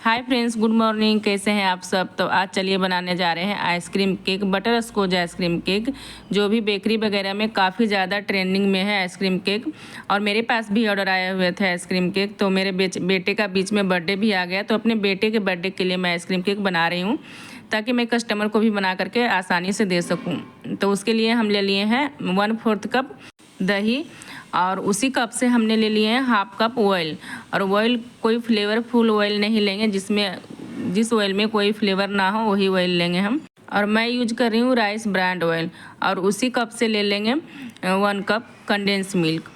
Hi friends, good morning. कैसे हैं आप सब। तो आज चलिए बनाने जा रहे हैं ice cream cake, butterscotch ice cream cake, जो भी बेकरी वगैरह में काफ़ी ज़्यादा ट्रेंडिंग में है आइसक्रीम केक। और मेरे पास भी ऑर्डर आए हुए थे आइसक्रीम केक। तो मेरे बेटे का बीच में बर्थडे भी आ गया, तो अपने बेटे के बर्थडे के लिए मैं आइसक्रीम केक बना रही हूँ, ताकि मैं कस्टमर को भी बना करके आसानी से दे सकूँ। तो उसके लिए हम ले लिए हैं 1/4 कप दही, और उसी कप से हमने ले लिए हैं हाफ कप ऑयल। और ऑयल कोई फ्लेवरफुल ऑयल नहीं लेंगे, जिस ऑयल में कोई फ्लेवर ना हो वही ऑयल लेंगे हम। और मैं यूज कर रही हूँ राइस ब्रांड ऑयल। और उसी कप से ले लेंगे 1 कप कंडेंस मिल्क।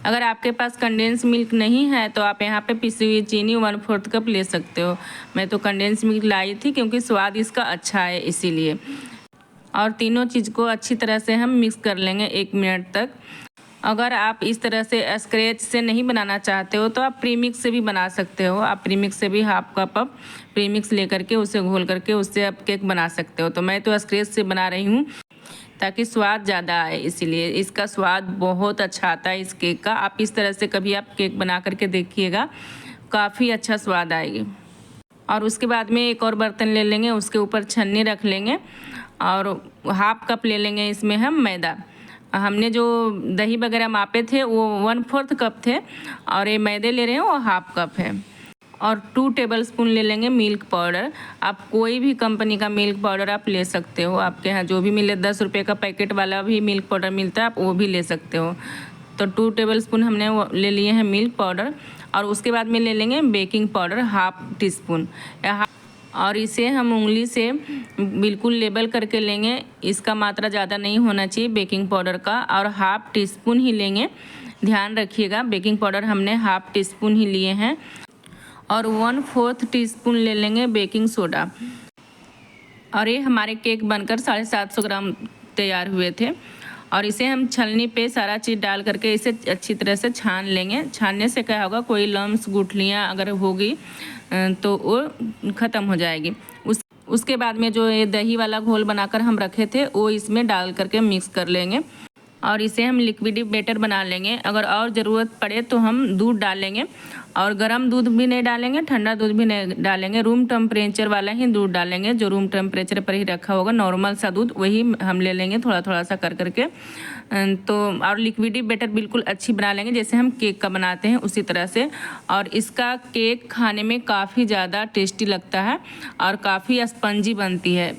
अगर आपके पास कंडेंस मिल्क नहीं है तो आप यहाँ पे पिसी हुई चीनी 1/4 कप ले सकते हो। मैं तो कंडेंस मिल्क लाई थी क्योंकि स्वाद इसका अच्छा है इसीलिए। और तीनों चीज़ को अच्छी तरह से हम मिक्स कर लेंगे 1 मिनट तक। अगर आप इस तरह से स्क्रैच से नहीं बनाना चाहते हो तो आप प्रीमिक्स से भी बना सकते हो। आप प्रीमिक्स से भी हाफ कप आप प्रीमिक्स लेकर के उसे घोल करके उससे आप केक बना सकते हो। तो मैं तो स्क्रैच से बना रही हूँ ताकि स्वाद ज़्यादा आए, इसीलिए इसका स्वाद बहुत अच्छा आता है इस केक का। आप इस तरह से कभी आप केक बना करके देखिएगा, काफ़ी अच्छा स्वाद आएगी। और उसके बाद में एक और बर्तन ले लेंगे, उसके ऊपर छन्नी रख लेंगे और हाफ कप ले लेंगे इसमें हम मैदा। हमने जो दही वगैरह मापे थे वो 1/4 कप थे, और ये मैदे ले रहे हैं वो हाफ कप है। और 2 टेबलस्पून ले लेंगे मिल्क पाउडर। आप कोई भी कंपनी का मिल्क पाउडर आप ले सकते हो, आपके यहाँ जो भी मिले, 10 रुपये का पैकेट वाला भी मिल्क पाउडर मिलता है, आप वो भी ले सकते हो। तो 2 टेबलस्पून हमने वो ले लिए हैं मिल्क पाउडर। और उसके बाद में ले लेंगे baking powder half tea spoon, और इसे हम उंगली से बिल्कुल लेबल करके लेंगे। इसका मात्रा ज़्यादा नहीं होना चाहिए बेकिंग पाउडर का, और हाफ टी स्पून ही लेंगे। ध्यान रखिएगा, बेकिंग पाउडर हमने हाफ टी स्पून ही लिए हैं। और 1/4 टीस्पून ले लेंगे बेकिंग सोडा। और ये हमारे केक बनकर 750 ग्राम तैयार हुए थे। और इसे हम छलनी पे सारा चीज़ डाल करके इसे अच्छी तरह से छान लेंगे। छानने से क्या होगा, कोई लम्स गुठलियाँ अगर होगी तो वो ख़त्म हो जाएगी। उसके बाद में जो ये दही वाला घोल बनाकर हम रखे थे वो इसमें डाल करके मिक्स कर लेंगे। और इसे हम लिक्विडी बैटर बना लेंगे। अगर और ज़रूरत पड़े तो हम दूध डालेंगे, और गर्म दूध भी नहीं डालेंगे, ठंडा दूध भी नहीं डालेंगे। रूम टेम्परेचर वाला ही दूध डालेंगे, जो रूम टेम्परेचर पर ही रखा होगा, नॉर्मल सा दूध वही हम ले लेंगे, थोड़ा थोड़ा सा कर करके। तो और लिक्विडी बैटर बिल्कुल अच्छी बना लेंगे, जैसे हम केक का बनाते हैं उसी तरह से। और इसका केक खाने में काफ़ी ज़्यादा टेस्टी लगता है और काफ़ी स्पंजी बनती है।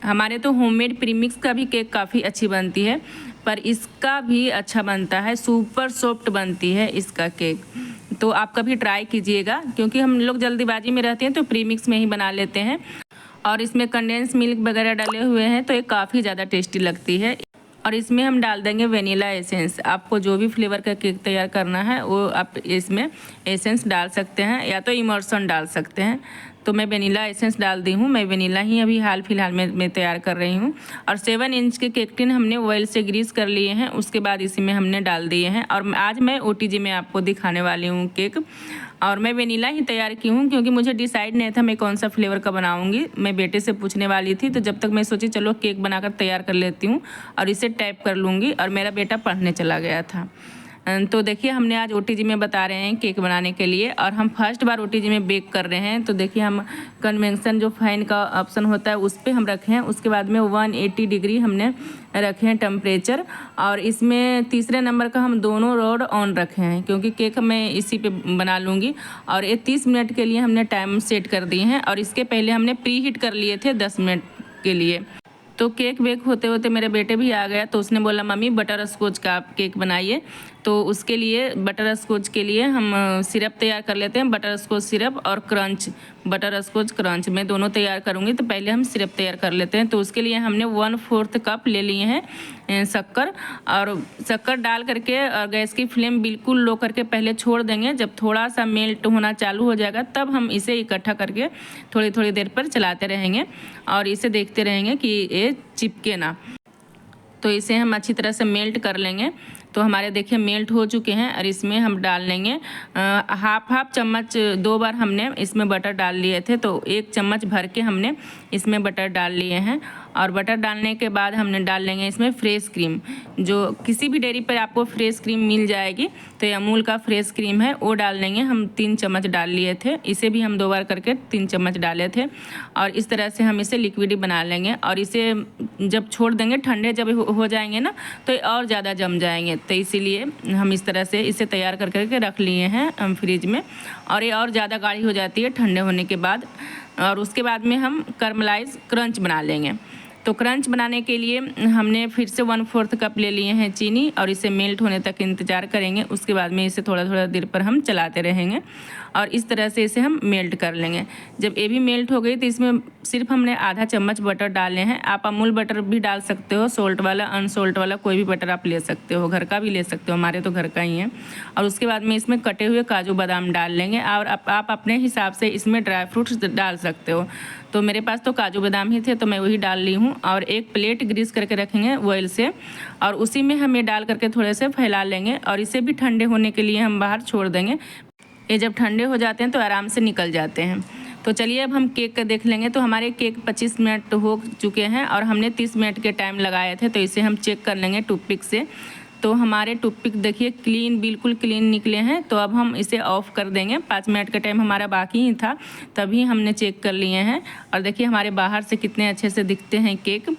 हमारे तो होममेड प्रीमिक्स का भी केक काफ़ी अच्छी बनती है, पर इसका भी अच्छा बनता है, सुपर सॉफ्ट बनती है इसका केक। तो आप कभी ट्राई कीजिएगा, क्योंकि हम लोग जल्दीबाजी में रहते हैं तो प्रीमिक्स में ही बना लेते हैं। और इसमें कंडेंस मिल्क वगैरह डाले हुए हैं तो ये काफ़ी ज़्यादा टेस्टी लगती है। और इसमें हम डाल देंगे वेनिला एसेंस। आपको जो भी फ्लेवर का केक तैयार करना है वो आप इसमें एसेंस डाल सकते हैं, या तो इमर्सन डाल सकते हैं। तो मैं वेनिला एसेंस डाल दी हूँ। मैं वेनिला ही अभी हाल फिलहाल में तैयार कर रही हूँ। और 7 इंच के केक टिन हमने ऑयल से ग्रीस कर लिए हैं, उसके बाद इसी में हमने डाल दिए हैं। और आज मैं OTG में आपको दिखाने वाली हूँ केक। और मैं वेनिला ही तैयार की हूँ क्योंकि मुझे डिसाइड नहीं था मैं कौन सा फ्लेवर का बनाऊँगी। मैं बेटे से पूछने वाली थी, तो जब तक मैं सोची चलो केक बनाकर तैयार कर लेती हूँ और इसे टैप कर लूँगी। और मेरा बेटा पढ़ने चला गया था। तो देखिए, हमने आज OTG में बता रहे हैं केक बनाने के लिए, और हम फर्स्ट बार OTG में बेक कर रहे हैं। तो देखिए, हम कन्वेंशन जो फैन का ऑप्शन होता है उस पर हम रखे हैं। उसके बाद में 180 डिग्री हमने रखे हैं टेम्परेचर। और इसमें तीसरे नंबर का हम दोनों रॉड ऑन रखे हैं, क्योंकि केक मैं इसी पे बना लूँगी। और ये 30 मिनट के लिए हमने टाइम सेट कर दिए हैं। और इसके पहले हमने प्री हीट कर लिए थे 10 मिनट के लिए। तो केक बेक होते होते मेरे बेटे भी आ गया, तो उसने बोला मम्मी बटर स्कॉच का आप केक बनाइए। तो उसके लिए बटर स्कॉच के लिए हम सिरप तैयार कर लेते हैं। बटर स्कॉच सिरप और क्रंच, बटर स्कॉच क्रंच मैं दोनों तैयार करूँगी। तो पहले हम सिरप तैयार कर लेते हैं। तो उसके लिए हमने 1/4 कप ले लिए हैं शक्कर। और शक्कर डाल करके और गैस की फ्लेम बिल्कुल लो करके पहले छोड़ देंगे। जब थोड़ा सा मेल्ट होना चालू हो जाएगा तब हम इसे इकट्ठा करके थोड़ी थोड़ी देर पर चलाते रहेंगे और इसे देखते रहेंगे कि ये चिपके ना। तो इसे हम अच्छी तरह से मेल्ट कर लेंगे। तो हमारे देखिए मेल्ट हो चुके हैं। और इसमें हम डाल लेंगे हाफ चम्मच, 2 बार हमने इसमें बटर डाल लिए थे, तो 1 चम्मच भर के हमने इसमें बटर डाल लिए हैं। और बटर डालने के बाद हमने डाल लेंगे इसमें फ्रेश क्रीम। जो किसी भी डेयरी पर आपको फ्रेश क्रीम मिल जाएगी, तो ये अमूल का फ्रेश क्रीम है, वो डाल लेंगे। हम 3 चम्मच डाल लिए थे, इसे भी हम 2 बार करके 3 चम्मच डाले थे। और इस तरह से हम इसे लिक्विड बना लेंगे और इसे जब छोड़ देंगे, ठंडे जब हो जाएंगे ना, तो और ज़्यादा जम जाएंगे। तो इसीलिए हम इस तरह से इसे तैयार करके रख लिए हैं फ्रिज में। और ये और ज़्यादा गाढ़ी हो जाती है ठंडे होने के बाद। और उसके बाद में हम कैरमलाइज क्रंच बना लेंगे। तो क्रंच बनाने के लिए हमने फिर से 1/4 कप ले लिए हैं चीनी और इसे मेल्ट होने तक इंतज़ार करेंगे। उसके बाद में इसे थोड़ा थोड़ा देर पर हम चलाते रहेंगे और इस तरह से इसे हम मेल्ट कर लेंगे। जब ये भी मेल्ट हो गई तो इसमें सिर्फ हमने आधा चम्मच बटर डाले हैं। आप अमूल बटर भी डाल सकते हो, सोल्ट वाला, अनसोल्ट वाला, कोई भी बटर आप ले सकते हो, घर का भी ले सकते हो, हमारे तो घर का ही है। और उसके बाद में इसमें कटे हुए काजू बादाम डाल लेंगे और आप अपने हिसाब से इसमें ड्राई फ्रूट्स डाल सकते हो। तो मेरे पास तो काजू बादाम ही थे तो मैं वही डाल ली हूँ। और एक प्लेट ग्रीस करके रखेंगे ऑयल से और उसी में हम ये डाल करके थोड़े से फैला लेंगे और इसे भी ठंडे होने के लिए हम बाहर छोड़ देंगे। ये जब ठंडे हो जाते हैं तो आराम से निकल जाते हैं। तो चलिए अब हम केक का देख लेंगे। तो हमारे केक 25 मिनट हो चुके हैं और हमने 30 मिनट के टाइम लगाए थे। तो इसे हम चेक कर लेंगे टूथपिक से। तो हमारे टूथपिक देखिए क्लीन, बिल्कुल क्लीन निकले हैं। तो अब हम इसे ऑफ़ कर देंगे। 5 मिनट का टाइम हमारा बाकी ही था, तभी हमने चेक कर लिए हैं। और देखिए हमारे बाहर से कितने अच्छे से दिखते हैं केक।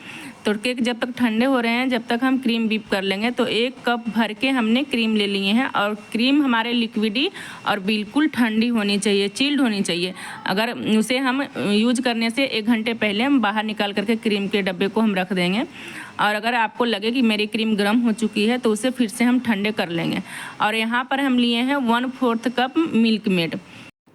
तो केक जब तक ठंडे हो रहे हैं, जब तक हम क्रीम बीप कर लेंगे। तो 1 कप भर के हमने क्रीम ले लिए हैं और क्रीम हमारे लिक्विडी और बिल्कुल ठंडी होनी चाहिए, चिल्ड होनी चाहिए। अगर उसे हम यूज करने से 1 घंटे पहले हम बाहर निकाल करके क्रीम के डब्बे को हम रख देंगे। और अगर आपको लगे कि मेरी क्रीम गर्म हो चुकी है तो उसे फिर से हम ठंडे कर लेंगे। और यहाँ पर हम लिए हैं 1/4 कप मिल्क मेड।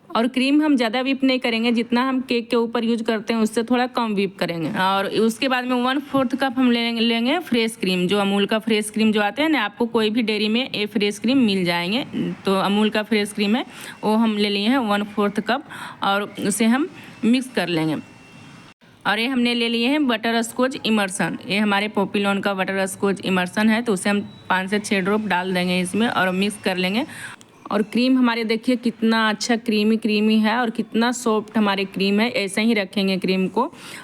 और क्रीम हम ज़्यादा व्हिप नहीं करेंगे, जितना हम केक के ऊपर यूज करते हैं उससे थोड़ा कम व्हिप करेंगे। और उसके बाद में 1/4 कप हम लेंगे फ्रेश क्रीम, जो अमूल का फ्रेश क्रीम जो आते हैं ना, आपको कोई भी डेयरी में ये फ्रेश क्रीम मिल जाएंगे। तो अमूल का फ्रेश क्रीम है, वो हम ले लिए हैं 1/4 कप और उसे हम मिक्स कर लेंगे। और ये हमने ले लिए हैं बटर स्कॉच इमर्सन। ये हमारे पॉपीलॉन का बटर स्कॉच इमर्सन है। तो उसे हम 5 से 6 ड्रॉप डाल देंगे इसमें और मिक्स कर लेंगे। और क्रीम हमारे देखिए कितना अच्छा क्रीमी है और कितना सॉफ्ट हमारे क्रीम है। ऐसे ही रखेंगे क्रीम को।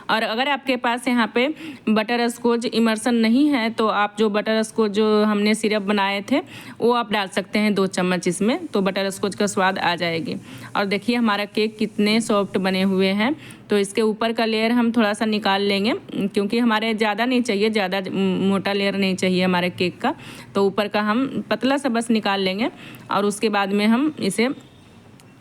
और अगर आपके पास यहाँ पे बटर स्कॉच इमर्सन नहीं है तो आप जो बटर स्कॉच जो हमने सिरप बनाए थे वो आप डाल सकते हैं 2 चम्मच इसमें, तो बटर स्कॉच का स्वाद आ जाएगी। और देखिए हमारा केक कितने सॉफ्ट बने हुए हैं। तो इसके ऊपर का लेयर हम थोड़ा सा निकाल लेंगे, क्योंकि हमारे ज़्यादा नहीं चाहिए, ज़्यादा मोटा लेयर नहीं चाहिए हमारे केक का। तो ऊपर का हम पतला सा बस निकाल लेंगे और उसके बाद में हम इसे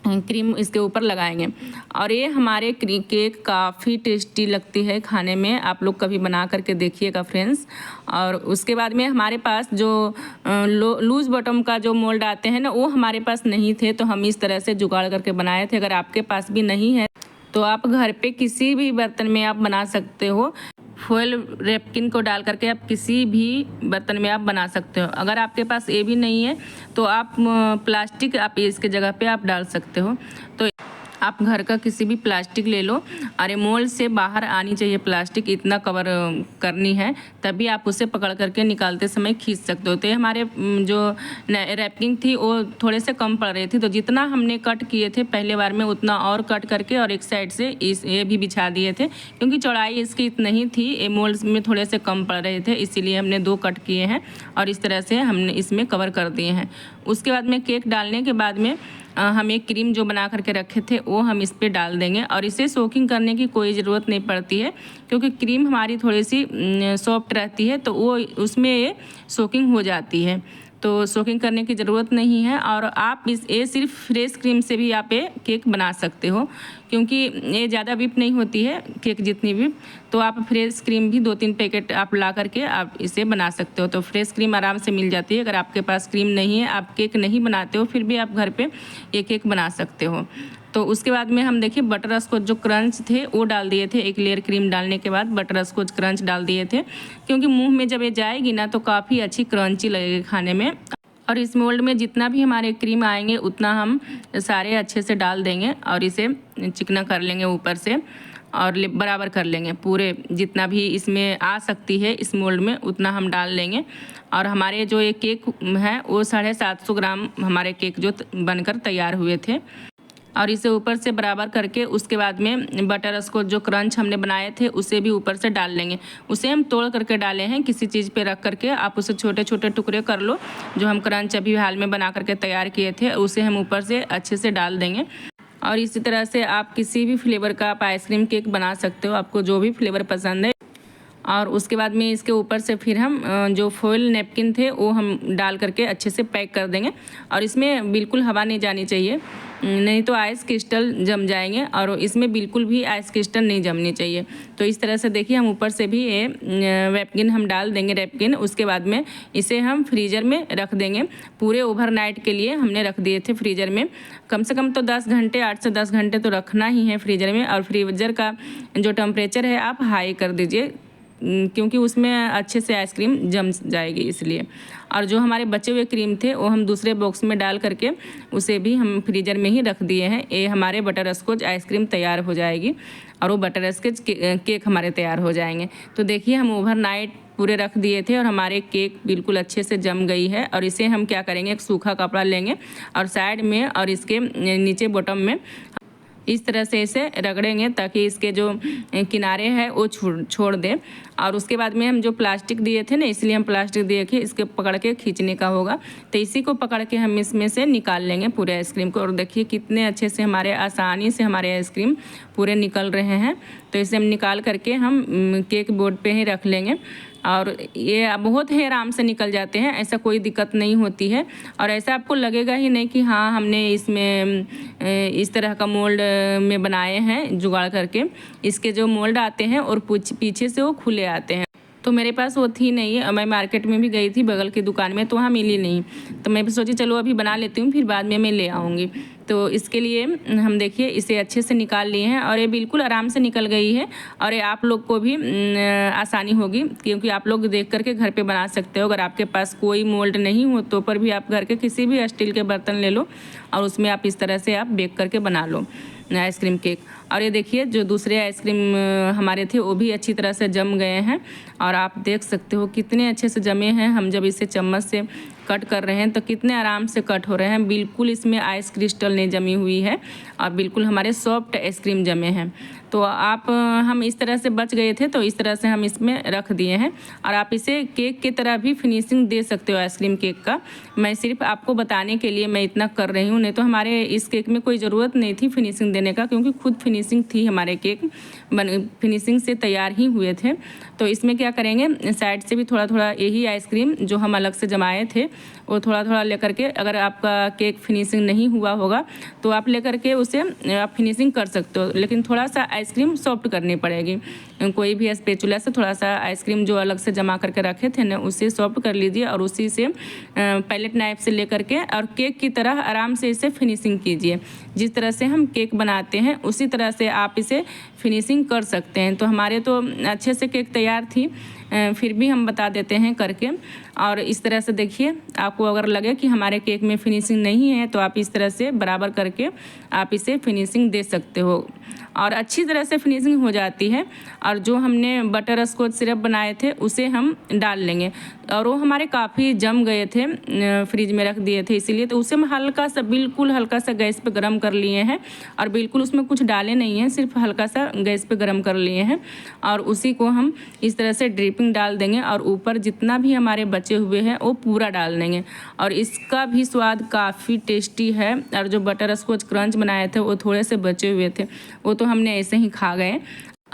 क्रीम इसके ऊपर लगाएंगे। और ये हमारे केक काफ़ी टेस्टी लगती है खाने में। आप लोग कभी बना करके देखिएगा फ्रेंड्स। और उसके बाद में हमारे पास जो लूज बॉटम का जो मोल्ड आते हैं ना, वो हमारे पास नहीं थे, तो हम इस तरह से जुगाड़ करके बनाए थे। अगर आपके पास भी नहीं है तो आप घर पे किसी भी बर्तन में आप बना सकते हो। फॉयल रेपकिन को डाल करके आप किसी भी बर्तन में आप बना सकते हो। अगर आपके पास ये भी नहीं है तो आप प्लास्टिक आप इसके जगह पे आप डाल सकते हो। तो आप घर का किसी भी प्लास्टिक ले लो और ये मोल्ड से बाहर आनी चाहिए प्लास्टिक, इतना कवर करनी है, तभी आप उसे पकड़ करके निकालते समय खींच सकते हो। तो ये हमारे जो रैपिंग थी वो थोड़े से कम पड़ रही थी, तो जितना हमने कट किए थे पहले बार में उतना और कट करके और एक साइड से ये भी बिछा दिए थे, क्योंकि चौड़ाई इसकी इतनी ही थी, ये मोल्ड में थोड़े से कम पड़ रहे थे, इसीलिए हमने 2 कट किए हैं और इस तरह से हमने इसमें कवर कर दिए हैं। उसके बाद में केक डालने के बाद में हम एक क्रीम जो बना करके रखे थे वो हम इस पर डाल देंगे। और इसे सोकिंग करने की कोई ज़रूरत नहीं पड़ती है, क्योंकि क्रीम हमारी थोड़ी सी सॉफ्ट रहती है, तो वो उसमें ये सोकिंग हो जाती है। तो सोकिंग करने की ज़रूरत नहीं है। और आप ये सिर्फ फ्रेश क्रीम से भी आप ये केक बना सकते हो, क्योंकि ये ज़्यादा व्हिप नहीं होती है केक जितनी व्हिप। तो आप फ्रेश क्रीम भी 2-3 पैकेट आप ला करके आप इसे बना सकते हो। तो फ्रेश क्रीम आराम से मिल जाती है। अगर आपके पास क्रीम नहीं है, आप केक नहीं बनाते हो, फिर भी आप घर पे ये केक बना सकते हो। तो उसके बाद में हम देखिए बटर स्कॉच जो क्रंच थे वो डाल दिए थे। एक लेयर क्रीम डालने के बाद बटर स्कॉच क्रंच डाल दिए थे, क्योंकि मुंह में जब ये जाएगी ना तो काफ़ी अच्छी क्रंची लगेगी खाने में। और इस मोल्ड में जितना भी हमारे क्रीम आएंगे उतना हम सारे अच्छे से डाल देंगे और इसे चिकना कर लेंगे ऊपर से और बराबर कर लेंगे। पूरे जितना भी इसमें आ सकती है इस मोल्ड में उतना हम डाल लेंगे। और हमारे जो ये केक है वो 750 ग्राम हमारे केक जो बनकर तैयार हुए थे। और इसे ऊपर से बराबर करके उसके बाद में बटर स्कॉच जो क्रंच हमने बनाए थे उसे भी ऊपर से डाल लेंगे। उसे हम तोड़ करके डाले हैं, किसी चीज़ पे रख करके आप उसे छोटे छोटे टुकड़े कर लो। जो हम क्रंच अभी हाल में बना करके तैयार किए थे उसे हम ऊपर से अच्छे से डाल देंगे। और इसी तरह से आप किसी भी फ्लेवर का आप आइसक्रीम केक बना सकते हो, आपको जो भी फ्लेवर पसंद है। और उसके बाद में इसके ऊपर से फिर हम जो फॉइल नैपकिन थे वो हम डाल करके अच्छे से पैक कर देंगे। और इसमें बिल्कुल हवा नहीं जानी चाहिए, नहीं तो आइस क्रिस्टल जम जाएंगे, और इसमें बिल्कुल भी आइस क्रिस्टल नहीं जमनी चाहिए। तो इस तरह से देखिए हम ऊपर से भी ये नैपकिन हम डाल देंगे नैपकिन। उसके बाद में इसे हम फ्रीज़र में रख देंगे। पूरे ओवरनाइट के लिए हमने रख दिए थे फ्रीज़र में। कम से कम तो 10 घंटे, 8 से 10 घंटे तो रखना ही है फ्रीज़र में। और फ्रीज़र का जो टेम्परेचर है आप हाई कर दीजिए, क्योंकि उसमें अच्छे से आइसक्रीम जम जाएगी इसलिए। और जो हमारे बचे हुए क्रीम थे वो हम दूसरे बॉक्स में डाल करके उसे भी हम फ्रीज़र में ही रख दिए हैं। ये हमारे बटर स्कॉच आइसक्रीम तैयार हो जाएगी और वो बटर स्कॉच केक हमारे तैयार हो जाएंगे। तो देखिए हम ओवरनाइट पूरे रख दिए थे और हमारे केक बिल्कुल अच्छे से जम गई है। और इसे हम क्या करेंगे, एक सूखा कपड़ा लेंगे और साइड में और इसके नीचे बॉटम में इस तरह से इसे रगड़ेंगे ताकि इसके जो किनारे हैं वो छोड़ दे। और उसके बाद में हम जो प्लास्टिक दिए थे ना, इसलिए हम प्लास्टिक दिए कि इसके पकड़ के खींचने का होगा। तो इसी को पकड़ के हम इसमें से निकाल लेंगे पूरे आइसक्रीम को। और देखिए कितने अच्छे से हमारे आसानी से हमारे आइसक्रीम पूरे निकल रहे हैं। तो इसे हम निकाल करके हम केक बोर्ड पे ही रख लेंगे। और ये बहुत ही आराम से निकल जाते हैं, ऐसा कोई दिक्कत नहीं होती है। और ऐसा आपको लगेगा ही नहीं कि हाँ हमने इसमें इस तरह का मोल्ड में बनाए हैं जुगाड़ करके। इसके जो मोल्ड आते हैं और पीछे से वो खुले आते हैं। तो मेरे पास वो थी नहीं है, मैं मार्केट में भी गई थी बगल की दुकान में तो वहाँ मिली नहीं। तो मैं भी सोची चलो अभी बना लेती हूँ, फिर बाद में मैं ले आऊँगी। तो इसके लिए हम देखिए इसे अच्छे से निकाल लिए हैं और ये बिल्कुल आराम से निकल गई है। और ये आप लोग को भी आसानी होगी, क्योंकि आप लोग देख करके घर पे बना सकते हो। अगर आपके पास कोई मोल्ड नहीं हो तो पर भी आप घर के किसी भी स्टील के बर्तन ले लो और उसमें आप इस तरह से आप बेक करके बना लो आइसक्रीम केक। और ये देखिए जो दूसरे आइसक्रीम हमारे थे वो भी अच्छी तरह से जम गए हैं। और आप देख सकते हो कितने अच्छे से जमे हैं। हम जब इसे चम्मच से कट कर रहे हैं तो कितने आराम से कट हो रहे हैं। बिल्कुल इसमें आइस क्रिस्टल नहीं जमी हुई है और बिल्कुल हमारे सॉफ्ट आइसक्रीम जमे हैं। तो आप हम इस तरह से बच गए थे तो इस तरह से हम इसमें रख दिए हैं। और आप इसे केक की तरह भी फिनिशिंग दे सकते हो आइसक्रीम केक का। मैं सिर्फ आपको बताने के लिए मैं इतना कर रही हूँ, नहीं तो हमारे इस केक में कोई ज़रूरत नहीं थी फिनिशिंग देने का, क्योंकि खुद फिनिशिंग थी। हमारे केक फिनिशिंग से तैयार ही हुए थे। तो इसमें क्या करेंगे, साइड से भी थोड़ा थोड़ा यही आइसक्रीम जो हम अलग से जमाए थे वो थोड़ा थोड़ा लेकर के, अगर आपका केक फिनिशिंग नहीं हुआ होगा तो आप लेकर के उसे आप फिनिशिंग कर सकते हो, लेकिन थोड़ा सा आइसक्रीम सॉफ्ट करनी पड़ेगी। कोई भी स्पैचुला से थोड़ा सा आइसक्रीम जो अलग से जमा करके रखे थे ना उसे सॉफ्ट कर लीजिए और उसी से पैलेट नाइफ से लेकर के और केक की तरह आराम से इसे फिनिशिंग कीजिए। जिस तरह से हम केक बनाते हैं उसी तरह से आप इसे फिनिशिंग कर सकते हैं। तो हमारे तो अच्छे से केक तैयार थी, फिर भी हम बता देते हैं करके। और इस तरह से देखिए, आपको अगर लगे कि हमारे केक में फिनिशिंग नहीं है तो आप इस तरह से बराबर करके आप इसे फिनिशिंग दे सकते हो और अच्छी तरह से फिनिशिंग हो जाती है। और जो हमने बटर स्कॉच सिरप बनाए थे उसे हम डाल लेंगे और वो हमारे काफ़ी जम गए थे, फ्रिज में रख दिए थे इसीलिए। तो उसे हम हल्का सा, बिल्कुल हल्का सा गैस पे गरम कर लिए हैं और बिल्कुल उसमें कुछ डाले नहीं हैं, सिर्फ हल्का सा गैस पे गरम कर लिए हैं। और उसी को हम इस तरह से ड्रिपिंग डाल देंगे और ऊपर जितना भी हमारे बचे हुए हैं वो पूरा डाल देंगे। और इसका भी स्वाद काफ़ी टेस्टी है। और जो बटर स्कॉच क्रंच बनाए थे वो थोड़े से बचे हुए थे, वो तो हमने ऐसे ही खा गए।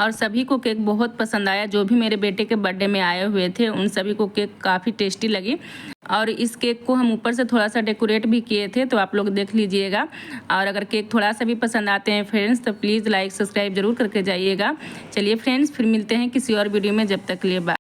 और सभी को केक बहुत पसंद आया। जो भी मेरे बेटे के बर्थडे में आए हुए थे उन सभी को केक काफ़ी टेस्टी लगी। और इस केक को हम ऊपर से थोड़ा सा डेकोरेट भी किए थे, तो आप लोग देख लीजिएगा। और अगर केक थोड़ा सा भी पसंद आते हैं फ्रेंड्स तो प्लीज़ लाइक सब्सक्राइब जरूर करके जाइएगा। चलिए फ्रेंड्स, फिर मिलते हैं किसी और वीडियो में, जब तक के लिए बाय।